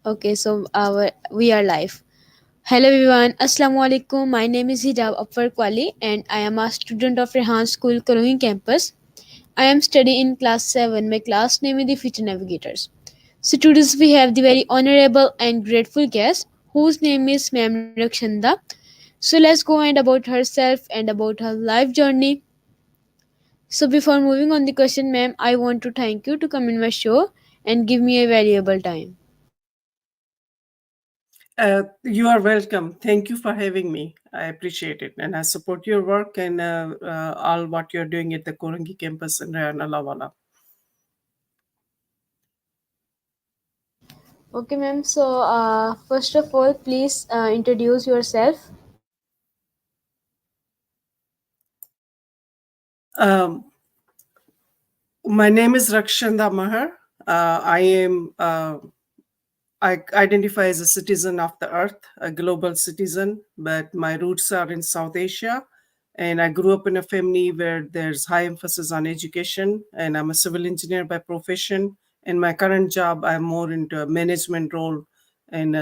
Okay, so we are live. Hello everyone, Assalamu alaikum. My name is Hijab Afar Kwali and I am a student of Rehan School, Karongi campus. I am studying in class 7. My class name is the Future Navigators. So today we have the very honorable and grateful guest whose name is Ma'am Rakshanda. So let's go and about herself and about her life journey. So before moving on the question, ma'am, I want to thank you to come in my show and give me a valuable time. You are welcome. Thank you for having me. I appreciate it. And I support your work and all what you're doing at the Korangi campus in Rayana Lawala. Okay, ma'am. So, first of all, please introduce yourself. Um, my name is Rakshanda Maher. I identify as a citizen of the earth, a global citizen, but my roots are in South Asia. And I grew up in a family where there's high emphasis on education, and I'm a civil engineer by profession. In my current job, I'm more into a management role. And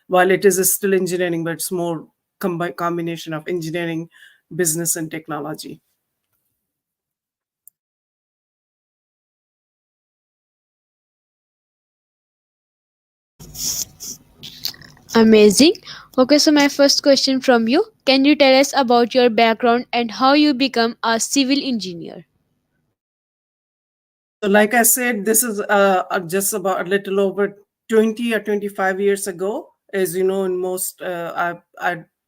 while it is still engineering, but it's more combination of engineering, business, and technology. Amazing. Okay, so my first question from you: can you tell us about your background and how you become a civil engineer? So, like I said, this is just about a little over 20 or 25 years ago. As you know, in most, I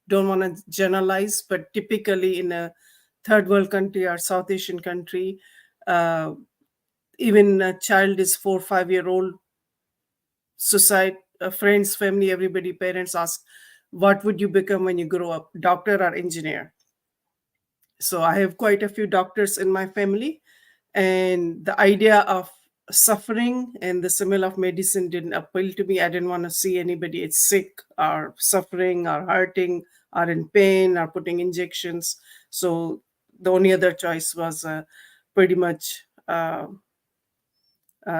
don't want to generalize, but typically in a third world country or South Asian country, uh, even a child is 4 or 5 year old, society, friends, family, everybody, parents ask, what would you become when you grow up, doctor or engineer? So I have quite a few doctors in my family, and the idea of suffering and the smell of medicine didn't appeal to me. I didn't want to see anybody it's sick or suffering or hurting or in pain or putting injections. So the only other choice was pretty much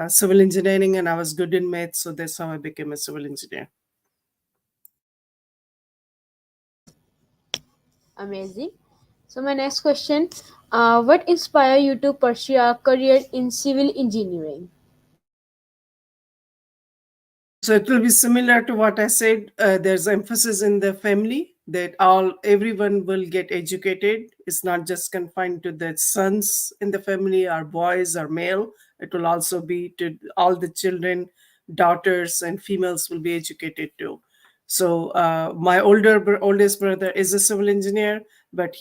civil engineering, and I was good in math, so that's how I became a civil engineer. Amazing. So my next question: what inspired you to pursue a career in civil engineering? So it will be similar to what I said. There's emphasis in the family that everyone will get educated. It's not just confined to the sons in the family or boys or male. It will also be to all the children, daughters and females will be educated too. So my oldest brother is a civil engineer, but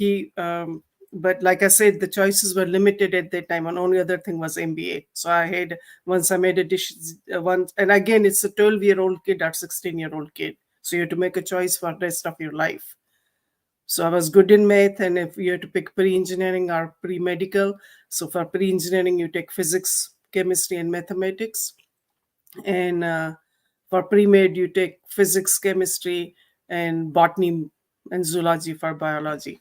but like I said, the choices were limited at that time, and only other thing was MBA. So I had once I made a decision once, and again, it's a 12-year-old kid or 16-year-old kid, so you have to make a choice for the rest of your life. So I was good in math, and if you have to pick pre-engineering or pre-medical, so for pre-engineering you take physics, chemistry, and mathematics, and for pre-med you take physics, chemistry, and botany and zoology for biology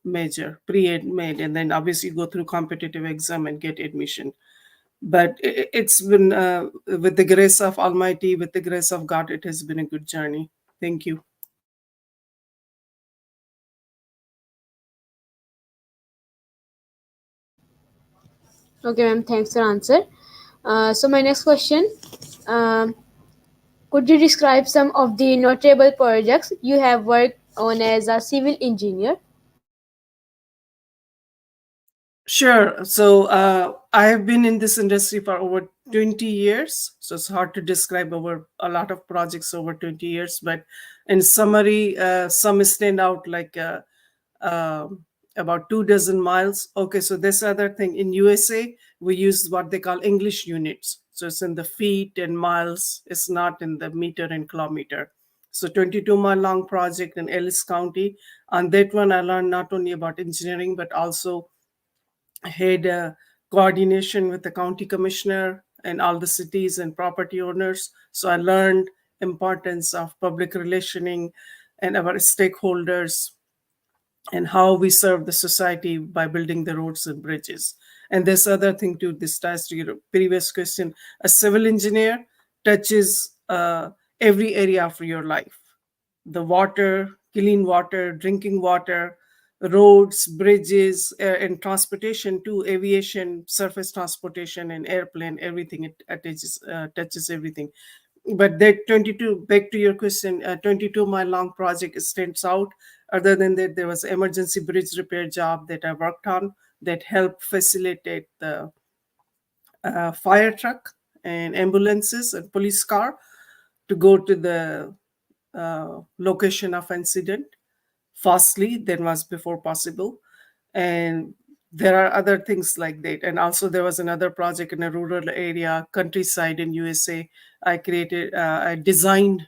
major pre-med, and then obviously go through competitive exam and get admission. But it's been with the grace of Almighty, with the grace of God, it has been a good journey. Thank you. Okay, ma'am. Thanks for answer. So my next question: um, could you describe some of the notable projects you have worked on as a civil engineer? Sure. So I have been in this industry for over 20 years. So it's hard to describe over a lot of projects over 20 years. But in summary, some stand out like uh, about 2 dozen miles. Okay, so this other thing in USA, we use what they call English units. So it's in the feet and miles. It's not in the meter and kilometer. So 22-mile long project in Ellis County. On that one, I learned not only about engineering, but also had coordination with the county commissioner and all the cities and property owners. So I learned importance of public relationing and our stakeholders and how we serve the society by building the roads and bridges. And this other thing too, this ties to your previous question, a civil engineer touches every area of your life: the water, clean water, drinking water, roads, bridges, and transportation too, aviation, surface transportation, and airplane, everything. It touches everything. But that 22, back to your question, 22-mile long project stands out. Other than that, there was emergency bridge repair job that I worked on that helped facilitate the fire truck and ambulances and police car to go to the location of incident fastly than was before possible. And there are other things like that. And also there was another project in a rural area, countryside in USA. I designed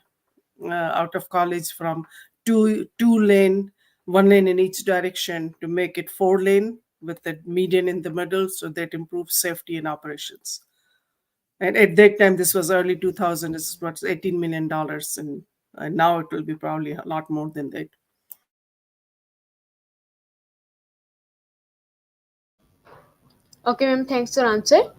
out of college from two lane, one lane in each direction, to make it 4 lane with the median in the middle, so that improves safety and operations. And at that time, this was early 2000, it's what, $18 million, and now it will be probably a lot more than that. Okay, ma'am, thanks for answer.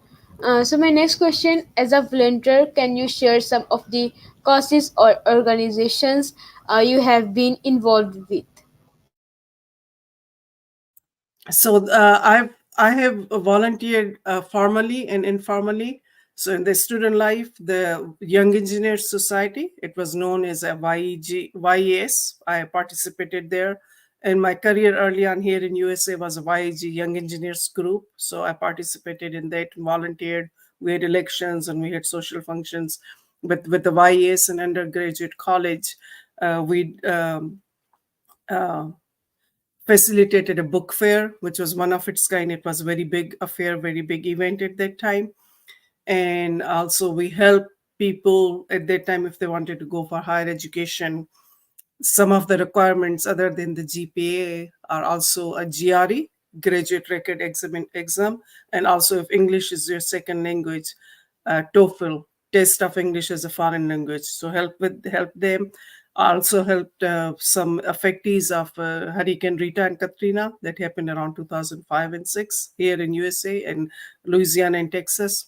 So my next question, as a volunteer, can you share some of the causes or organizations you have been involved with? So I have volunteered formally and informally. So in the student life, the Young Engineers Society, it was known as a YES. I participated there. And my career early on here in USA was a YEG, Young Engineers Group. So I participated in that and volunteered. We had elections and we had social functions. But with the YES and undergraduate college, we uh, facilitated a book fair, which was one of its kind. It was a very big affair, very big event at that time. And also, we helped people at that time if they wanted to go for higher education. Some of the requirements, other than the GPA, are also a GRE, graduate record exam, and also if English is your second language, TOEFL, test of English as a foreign language. So help them. Also helped some affectees of Hurricane Rita and Katrina that happened around 2005 and 6 here in USA and Louisiana and Texas.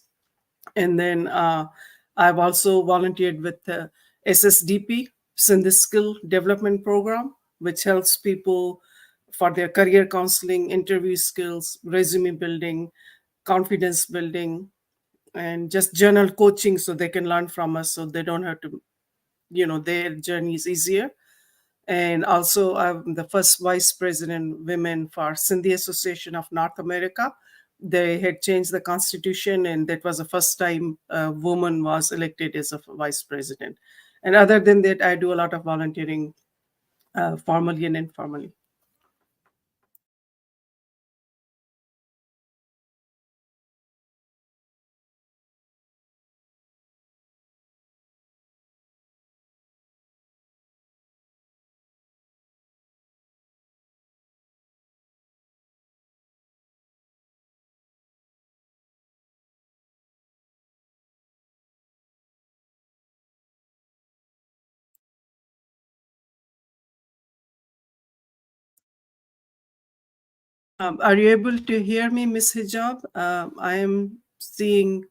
And then I've also volunteered with the SSDP, Sindhi Skill Development Program, which helps people for their career counseling, interview skills, resume building, confidence building, and just general coaching so they can learn from us so they don't have to, their journey is easier. And also, I'm the first vice president women for Sindhi Association of North America. They had changed the constitution, and that was the first time a woman was elected as a vice president. And other than that, I do a lot of volunteering, formally and informally. Are you able to hear me, Miss Hijab? I am seeing